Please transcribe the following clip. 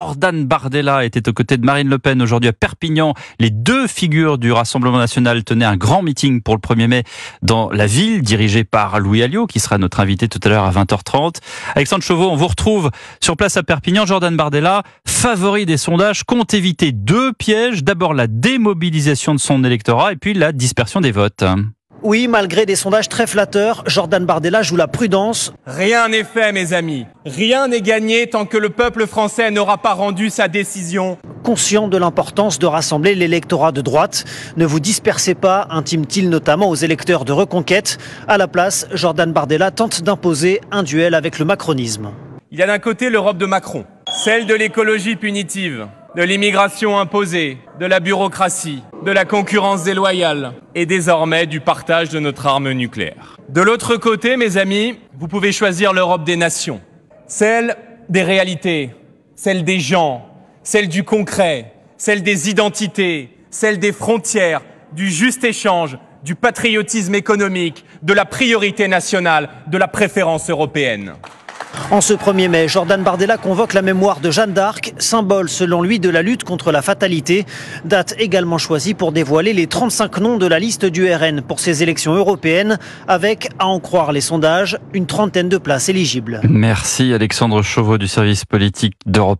Jordan Bardella était aux côtés de Marine Le Pen aujourd'hui à Perpignan. Les deux figures du Rassemblement national tenaient un grand meeting pour le 1er mai dans la ville, dirigé par Louis Alliot, qui sera notre invité tout à l'heure à 20h30. Alexandre Chauveau, on vous retrouve sur place à Perpignan. Jordan Bardella, favori des sondages, compte éviter deux pièges. D'abord la démobilisation de son électorat et puis la dispersion des votes. Oui, malgré des sondages très flatteurs, Jordan Bardella joue la prudence. Rien n'est fait, mes amis. Rien n'est gagné tant que le peuple français n'aura pas rendu sa décision. Conscient de l'importance de rassembler l'électorat de droite. Ne vous dispersez pas, intime-t-il notamment aux électeurs de Reconquête. À la place, Jordan Bardella tente d'imposer un duel avec le macronisme. Il y a d'un côté l'Europe de Macron, celle de l'écologie punitive, de l'immigration imposée, de la bureaucratie, de la concurrence déloyale et désormais du partage de notre arme nucléaire. De l'autre côté, mes amis, vous pouvez choisir l'Europe des nations, celle des réalités, celle des gens, celle du concret, celle des identités, celle des frontières, du juste échange, du patriotisme économique, de la priorité nationale, de la préférence européenne. En ce 1er mai, Jordan Bardella convoque la mémoire de Jeanne d'Arc, symbole selon lui de la lutte contre la fatalité. Date également choisie pour dévoiler les 35 noms de la liste du RN pour ces élections européennes, avec, à en croire les sondages, une trentaine de places éligibles. Merci Alexandre Chauveau du service politique d'Europe.